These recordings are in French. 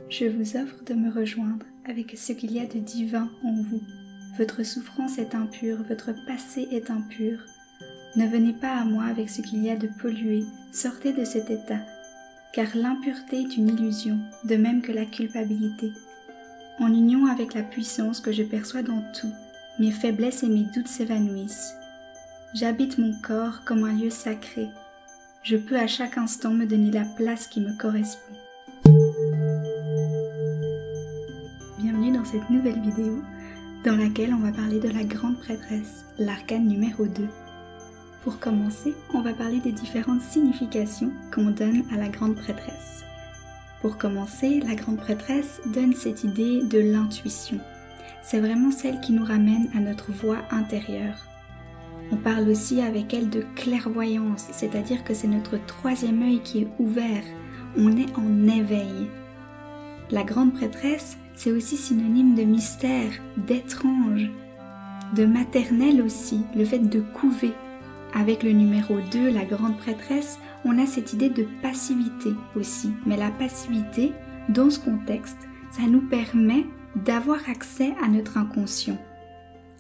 Je vous offre de me rejoindre avec ce qu'il y a de divin en vous. Votre souffrance est impure, votre passé est impur. Ne venez pas à moi avec ce qu'il y a de pollué, sortez de cet état, car l'impureté est une illusion, de même que la culpabilité. En union avec la puissance que je perçois dans tout, mes faiblesses et mes doutes s'évanouissent. J'habite mon corps comme un lieu sacré. Je peux à chaque instant me donner la place qui me correspond. Bienvenue dans cette nouvelle vidéo dans laquelle on va parler de la grande prêtresse, l'arcane numéro 2. Pour commencer, on va parler des différentes significations qu'on donne à la grande prêtresse. Pour commencer, la grande prêtresse donne cette idée de l'intuition. C'est vraiment celle qui nous ramène à notre voix intérieure. On parle aussi avec elle de clairvoyance, c'est-à-dire que c'est notre troisième œil qui est ouvert. On est en éveil. La grande prêtresse, c'est aussi synonyme de mystère, d'étrange, de maternel aussi, le fait de couver. Avec le numéro 2, la grande prêtresse, on a cette idée de passivité aussi. Mais la passivité, dans ce contexte, ça nous permet d'avoir accès à notre inconscient.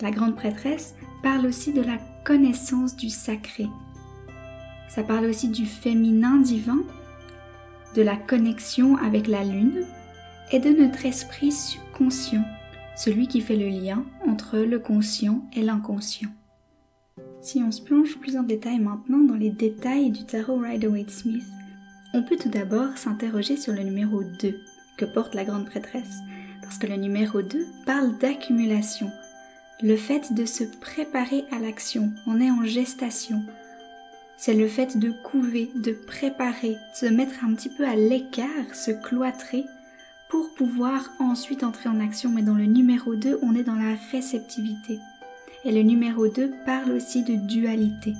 La grande prêtresse parle aussi de la connaissance du sacré. Ça parle aussi du féminin divin, de la connexion avec la lune et de notre esprit subconscient, celui qui fait le lien entre le conscient et l'inconscient. Si on se plonge plus en détail maintenant dans les détails du tarot Rider-Waite-Smith, on peut tout d'abord s'interroger sur le numéro 2 que porte la grande prêtresse, parce que le numéro 2 parle d'accumulation, le fait de se préparer à l'action, on est en gestation. C'est le fait de couver, de préparer, de se mettre un petit peu à l'écart, se cloîtrer, pour pouvoir ensuite entrer en action. Mais dans le numéro 2, on est dans la réceptivité. Et le numéro 2 parle aussi de dualité.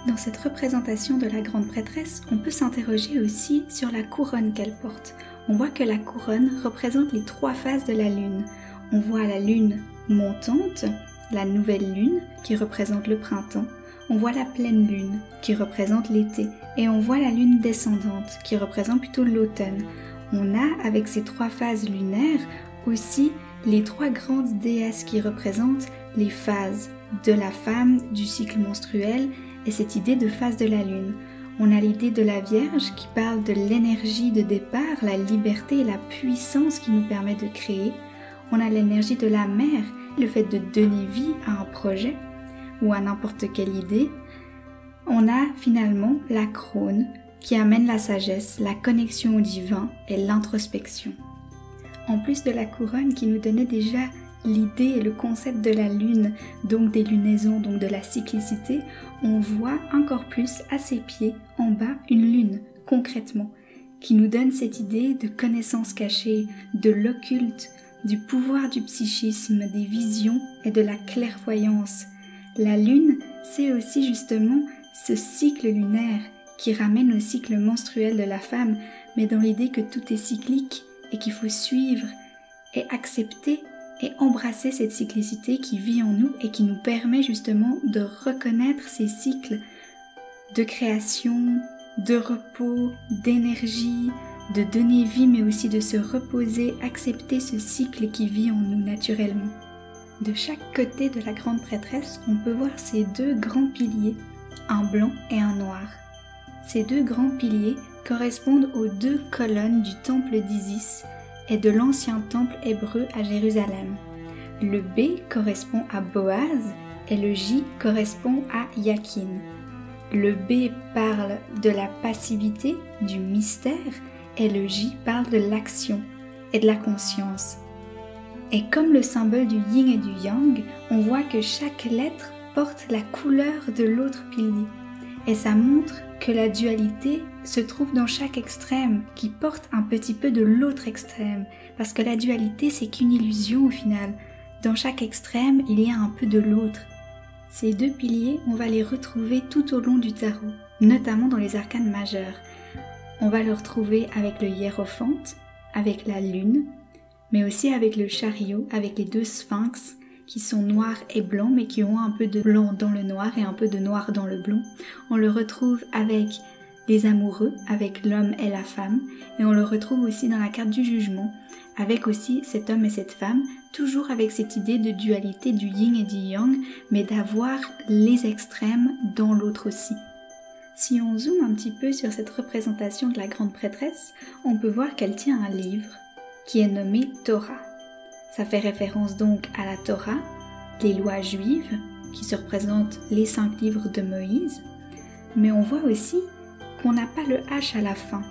Dans cette représentation de la grande prêtresse, on peut s'interroger aussi sur la couronne qu'elle porte. On voit que la couronne représente les 3 phases de la lune. On voit la lune montante, la nouvelle lune qui représente le printemps. On voit la pleine lune qui représente l'été. Et on voit la lune descendante qui représente plutôt l'automne. On a, avec ces 3 phases lunaires, aussi les 3 grandes déesses qui représentent les phases de la femme, du cycle menstruel et cette idée de phase de la lune. On a l'idée de la Vierge qui parle de l'énergie de départ, la liberté et la puissance qui nous permet de créer. On a l'énergie de la mère, le fait de donner vie à un projet ou à n'importe quelle idée. On a finalement la crone qui amène la sagesse, la connexion au divin et l'introspection. En plus de la couronne qui nous donnait déjà l'idée et le concept de la lune, donc des lunaisons, donc de la cyclicité, on voit encore plus à ses pieds, en bas, une lune, concrètement, qui nous donne cette idée de connaissance cachée, de l'occulte, du pouvoir du psychisme, des visions et de la clairvoyance. La lune, c'est aussi justement ce cycle lunaire qui ramène au cycle menstruel de la femme, mais dans l'idée que tout est cyclique et qu'il faut suivre et accepter et embrasser cette cyclicité qui vit en nous et qui nous permet justement de reconnaître ces cycles de création, de repos, d'énergie, de donner vie mais aussi de se reposer, accepter ce cycle qui vit en nous naturellement. De chaque côté de la grande prêtresse, on peut voir ces 2 grands piliers, un blanc et un noir. Ces 2 grands piliers correspondent aux 2 colonnes du temple d'Isis et de l'ancien temple hébreu à Jérusalem. Le B correspond à Boaz et le J correspond à Yakin. Le B parle de la passivité, du mystère, et le J parle de l'action et de la conscience. Et comme le symbole du yin et du yang, on voit que chaque lettre porte la couleur de l'autre pilier. Et ça montre que la dualité se trouve dans chaque extrême, qui porte un petit peu de l'autre extrême. Parce que la dualité, c'est qu'une illusion au final. Dans chaque extrême, il y a un peu de l'autre. Ces 2 piliers, on va les retrouver tout au long du tarot, notamment dans les arcanes majeures. On va le retrouver avec le hiérophante, avec la lune, mais aussi avec le chariot, avec les 2 sphinx, qui sont noirs et blancs, mais qui ont un peu de blanc dans le noir et un peu de noir dans le blanc. On le retrouve avec les amoureux avec l'homme et la femme, et on le retrouve aussi dans la carte du jugement, avec aussi cet homme et cette femme, toujours avec cette idée de dualité du yin et du yang, mais d'avoir les extrêmes dans l'autre aussi. Si on zoome un petit peu sur cette représentation de la grande prêtresse, on peut voir qu'elle tient un livre qui est nommé Torah. Ça fait référence donc à la Torah, les lois juives, qui se représentent les 5 livres de Moïse, mais on voit aussi qu'on n'a pas le H à la fin,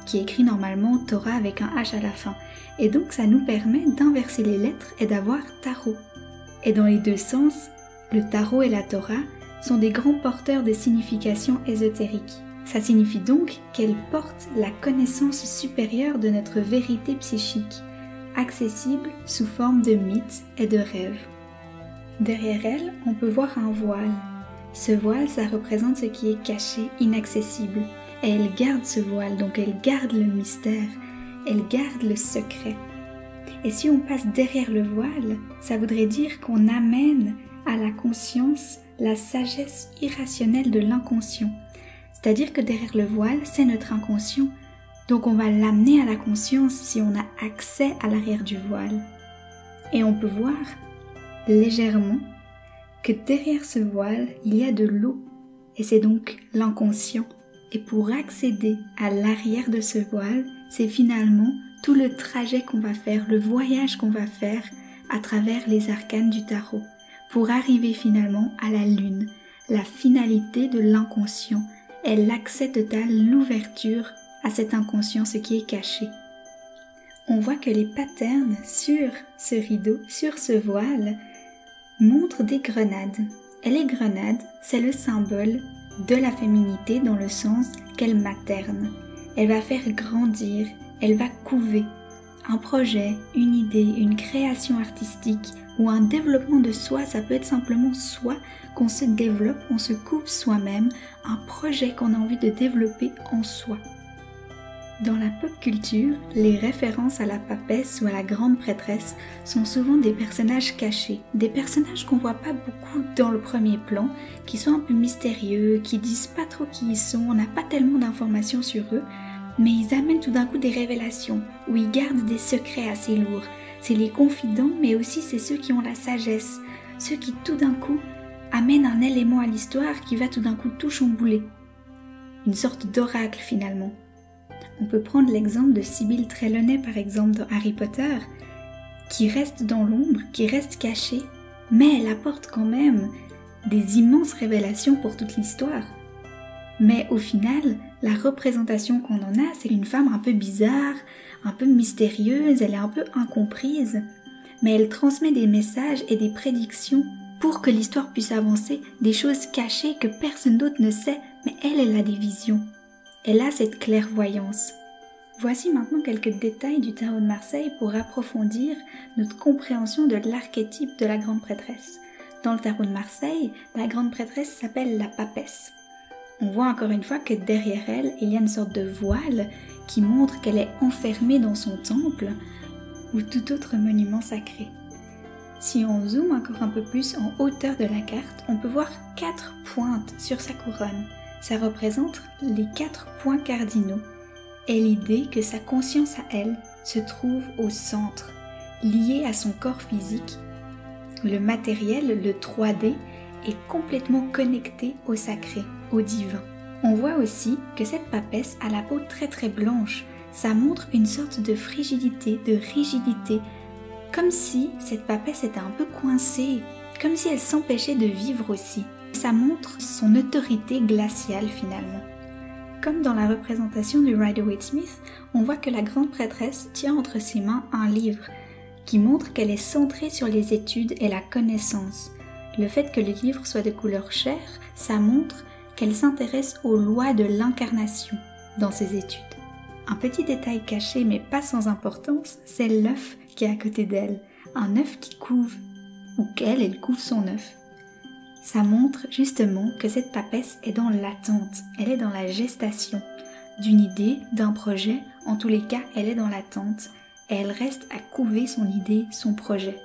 qui est écrit normalement Torah avec un H à la fin, et donc ça nous permet d'inverser les lettres et d'avoir tarot. Et dans les deux sens, le tarot et la Torah sont des grands porteurs de significations ésotériques. Ça signifie donc qu'elles portent la connaissance supérieure de notre vérité psychique, accessible sous forme de mythes et de rêves. Derrière elle, on peut voir un voile. Ce voile, ça représente ce qui est caché, inaccessible. Et elle garde ce voile, donc elle garde le mystère, elle garde le secret. Et si on passe derrière le voile, ça voudrait dire qu'on amène à la conscience la sagesse irrationnelle de l'inconscient. C'est-à-dire que derrière le voile, c'est notre inconscient. Donc on va l'amener à la conscience si on a accès à l'arrière du voile. Et on peut voir légèrement que derrière ce voile, il y a de l'eau. Et c'est donc l'inconscient. Et pour accéder à l'arrière de ce voile, c'est finalement tout le trajet qu'on va faire, le voyage qu'on va faire à travers les arcanes du tarot, pour arriver finalement à la lune, la finalité de l'inconscient et l'accès total, l'ouverture à cet inconscient, ce qui est caché. On voit que les patterns sur ce rideau, sur ce voile, montrent des grenades. Et les grenades, c'est le symbole de la féminité dans le sens qu'elle materne. Elle va faire grandir, elle va couver. Un projet, une idée, une création artistique ou un développement de soi, ça peut être simplement soi qu'on se développe, on se couve soi-même, un projet qu'on a envie de développer en soi. Dans la pop culture, les références à la papesse ou à la grande prêtresse sont souvent des personnages cachés, des personnages qu'on voit pas beaucoup dans le premier plan, qui sont un peu mystérieux, qui disent pas trop qui ils sont, on n'a pas tellement d'informations sur eux, mais ils amènent tout d'un coup des révélations, où ils gardent des secrets assez lourds. C'est les confidents, mais aussi c'est ceux qui ont la sagesse, ceux qui tout d'un coup amènent un élément à l'histoire qui va tout d'un coup tout chambouler. Une sorte d'oracle finalement. On peut prendre l'exemple de Sybil Trelawney par exemple dans Harry Potter, qui reste dans l'ombre, qui reste cachée, mais elle apporte quand même des immenses révélations pour toute l'histoire. Mais au final, la représentation qu'on en a, c'est une femme un peu bizarre, un peu mystérieuse, elle est un peu incomprise, mais elle transmet des messages et des prédictions pour que l'histoire puisse avancer, des choses cachées que personne d'autre ne sait, mais elle a des visions. Elle a cette clairvoyance. Voici maintenant quelques détails du tarot de Marseille pour approfondir notre compréhension de l'archétype de la grande prêtresse. Dans le tarot de Marseille, la grande prêtresse s'appelle la papesse. On voit encore une fois que derrière elle, il y a une sorte de voile qui montre qu'elle est enfermée dans son temple ou tout autre monument sacré. Si on zoome encore un peu plus en hauteur de la carte, on peut voir 4 pointes sur sa couronne. Ça représente les 4 points cardinaux et l'idée que sa conscience à elle se trouve au centre, liée à son corps physique. Le matériel, le 3D, est complètement connecté au sacré, au divin. On voit aussi que cette papesse a la peau très très blanche. Ça montre une sorte de frigidité, de rigidité, comme si cette papesse était un peu coincée, comme si elle s'empêchait de vivre aussi. Ça montre son autorité glaciale finalement. Comme dans la représentation du Rider-Waite-Smith, on voit que la grande prêtresse tient entre ses mains un livre qui montre qu'elle est centrée sur les études et la connaissance. Le fait que le livre soit de couleur chair, ça montre qu'elle s'intéresse aux lois de l'incarnation dans ses études. Un petit détail caché mais pas sans importance, c'est l'œuf qui est à côté d'elle, un œuf qui couve, ou qu'elle couve son œuf. Ça montre justement que cette papesse est dans l'attente, elle est dans la gestation d'une idée, d'un projet, en tous les cas elle est dans l'attente et elle reste à couver son idée, son projet.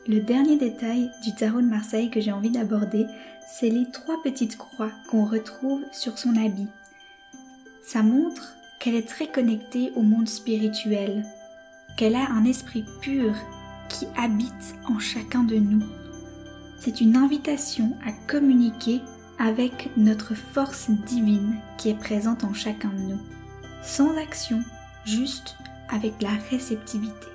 Le dernier détail du tarot de Marseille que j'ai envie d'aborder, c'est les 3 petites croix qu'on retrouve sur son habit. ça montre qu'elle est très connectée au monde spirituel, qu'elle a un esprit pur qui habite en chacun de nous. C'est une invitation à communiquer avec notre force divine qui est présente en chacun de nous, sans action, juste avec la réceptivité.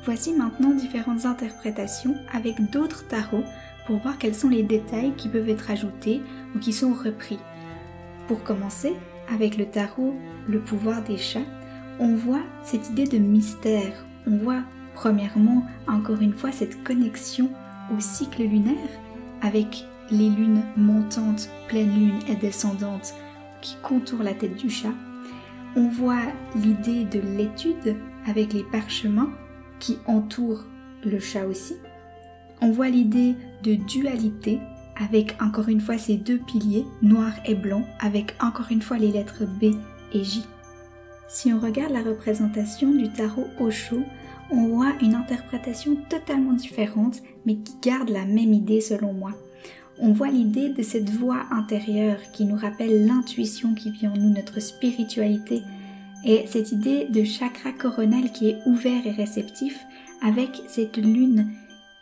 Voici maintenant différentes interprétations avec d'autres tarots pour voir quels sont les détails qui peuvent être ajoutés ou qui sont repris. Pour commencer, avec le tarot Le pouvoir des chats, on voit cette idée de mystère. On voit premièrement, encore une fois, cette connexion au cycle lunaire avec les lunes montantes, pleine lune et descendantes qui contourent la tête du chat. On voit l'idée de l'étude avec les parchemins qui entourent le chat aussi. On voit l'idée de dualité avec encore une fois ces deux piliers, noir et blanc, avec encore une fois les lettres B et J. Si on regarde la représentation du tarot Osho, on voit une interprétation totalement différente, mais qui garde la même idée selon moi. On voit l'idée de cette voix intérieure qui nous rappelle l'intuition qui vit en nous, notre spiritualité, et cette idée de chakra coronal qui est ouvert et réceptif, avec cette lune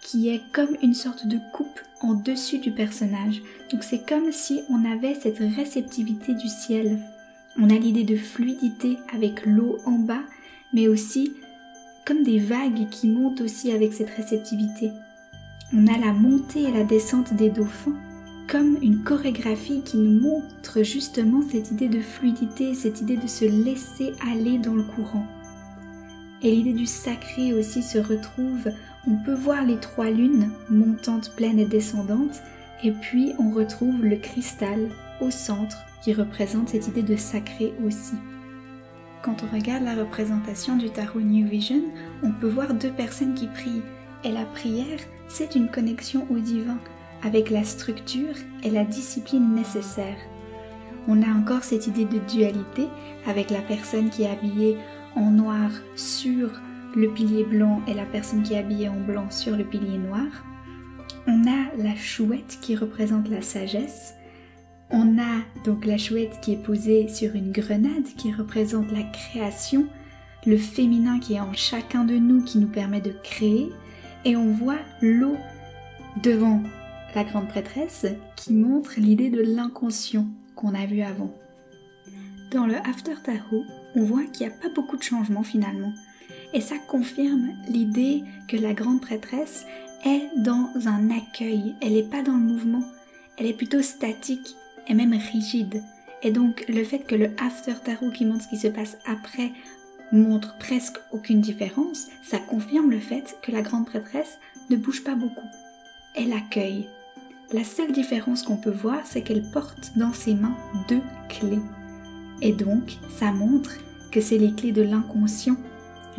qui est comme une sorte de coupe en dessus du personnage. Donc c'est comme si on avait cette réceptivité du ciel. On a l'idée de fluidité avec l'eau en bas, mais aussi comme des vagues qui montent aussi avec cette réceptivité. On a la montée et la descente des dauphins, comme une chorégraphie qui nous montre justement cette idée de fluidité, cette idée de se laisser aller dans le courant. Et l'idée du sacré aussi se retrouve. On peut voir les trois lunes, montantes, pleines et descendantes, et puis on retrouve le cristal au centre qui représente cette idée de sacré aussi. Quand on regarde la représentation du tarot New Vision, on peut voir deux personnes qui prient. Et la prière, c'est une connexion au divin, avec la structure et la discipline nécessaires. On a encore cette idée de dualité, avec la personne qui est habillée en noir sur le pilier blanc et la personne qui est habillée en blanc sur le pilier noir. On a la chouette qui représente la sagesse. On a donc la chouette qui est posée sur une grenade qui représente la création, le féminin qui est en chacun de nous qui nous permet de créer, et on voit l'eau devant la grande prêtresse qui montre l'idée de l'inconscient qu'on a vu avant. Dans le After Tarot, on voit qu'il n'y a pas beaucoup de changements finalement, et ça confirme l'idée que la grande prêtresse est dans un accueil, elle n'est pas dans le mouvement, elle est plutôt statique et même rigide. Et donc le fait que le After Tarot qui montre ce qui se passe après montre presque aucune différence, ça confirme le fait que la grande prêtresse ne bouge pas beaucoup. Elle accueille. La seule différence qu'on peut voir, c'est qu'elle porte dans ses mains deux clés. Et donc, ça montre que c'est les clés de l'inconscient,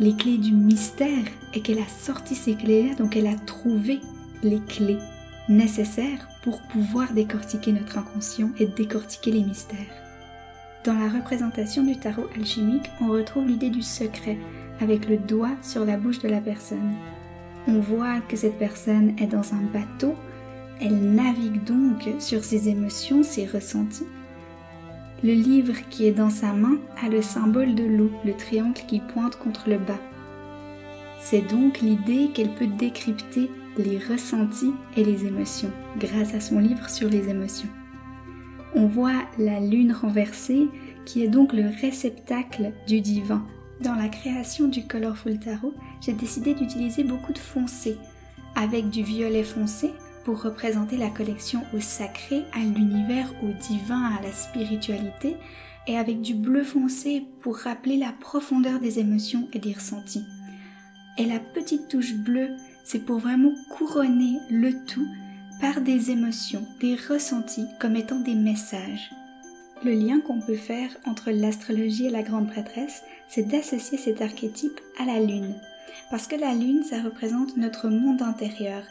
les clés du mystère, et qu'elle a sorti ces clés-là, donc elle a trouvé les clés nécessaires pour pouvoir décortiquer notre inconscient et décortiquer les mystères. Dans la représentation du tarot alchimique, on retrouve l'idée du secret, avec le doigt sur la bouche de la personne. On voit que cette personne est dans un bateau, elle navigue donc sur ses émotions, ses ressentis. Le livre qui est dans sa main a le symbole de l'eau, le triangle qui pointe contre le bas. C'est donc l'idée qu'elle peut décrypter les ressentis et les émotions, grâce à son livre sur les émotions. On voit la lune renversée, qui est donc le réceptacle du divin. Dans la création du Colorful Tarot, j'ai décidé d'utiliser beaucoup de foncé, avec du violet foncé pour représenter la collection au sacré, à l'univers, au divin, à la spiritualité, et avec du bleu foncé pour rappeler la profondeur des émotions et des ressentis. Et la petite touche bleue, c'est pour vraiment couronner le tout par des émotions, des ressentis comme étant des messages. Le lien qu'on peut faire entre l'astrologie et la grande prêtresse, c'est d'associer cet archétype à la lune. Parce que la lune, ça représente notre monde intérieur,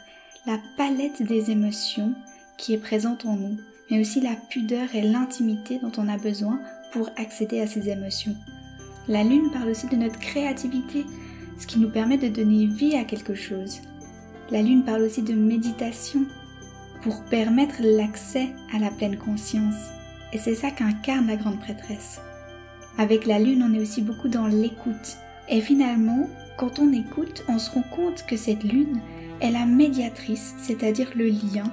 la palette des émotions qui est présente en nous, mais aussi la pudeur et l'intimité dont on a besoin pour accéder à ces émotions. La lune parle aussi de notre créativité, ce qui nous permet de donner vie à quelque chose. La lune parle aussi de méditation pour permettre l'accès à la pleine conscience. Et c'est ça qu'incarne la grande prêtresse. Avec la lune, on est aussi beaucoup dans l'écoute. Et finalement, quand on écoute, on se rend compte que cette lune est la médiatrice, c'est-à-dire le lien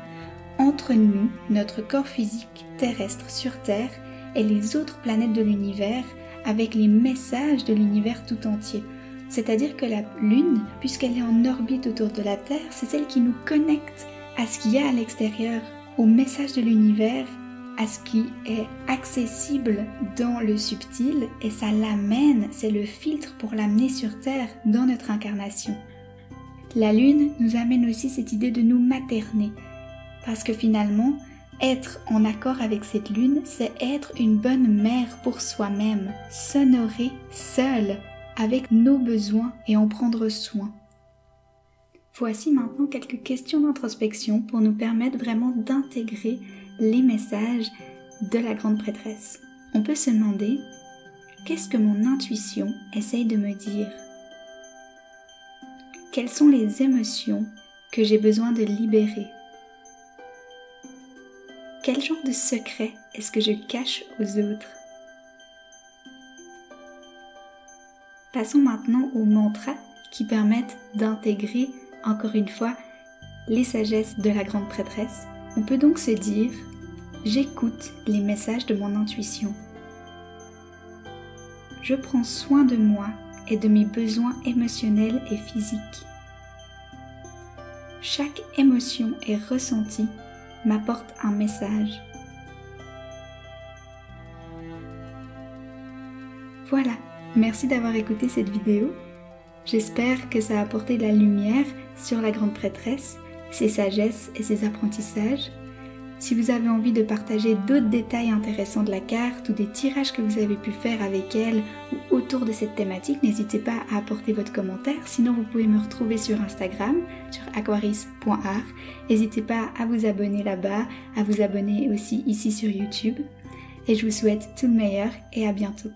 entre nous, notre corps physique terrestre sur Terre, et les autres planètes de l'univers, avec les messages de l'univers tout entier. C'est-à-dire que la lune, puisqu'elle est en orbite autour de la Terre, c'est celle qui nous connecte à ce qu'il y a à l'extérieur, au message de l'univers, à ce qui est accessible dans le subtil, et ça l'amène, c'est le filtre pour l'amener sur Terre dans notre incarnation. La lune nous amène aussi cette idée de nous materner, parce que finalement, être en accord avec cette lune, c'est être une bonne mère pour soi-même, s'honorer seul, avec nos besoins et en prendre soin. Voici maintenant quelques questions d'introspection pour nous permettre vraiment d'intégrer les messages de la grande prêtresse. On peut se demander, qu'est-ce que mon intuition essaye de me dire? Quelles sont les émotions que j'ai besoin de libérer? Quel genre de secret est-ce que je cache aux autres? Passons maintenant aux mantras qui permettent d'intégrer, encore une fois, les sagesses de la grande prêtresse. On peut donc se dire « J'écoute les messages de mon intuition. Je prends soin de moi et de mes besoins émotionnels et physiques. Chaque émotion et ressenti m'apporte un message. » Voilà, merci d'avoir écouté cette vidéo. J'espère que ça a apporté de la lumière sur la grande prêtresse, ses sagesses et ses apprentissages. Si vous avez envie de partager d'autres détails intéressants de la carte ou des tirages que vous avez pu faire avec elle ou autour de cette thématique, n'hésitez pas à apporter votre commentaire. Sinon, vous pouvez me retrouver sur Instagram, sur aquaris.art. N'hésitez pas à vous abonner là-bas, à vous abonner aussi ici sur YouTube. Et je vous souhaite tout le meilleur et à bientôt.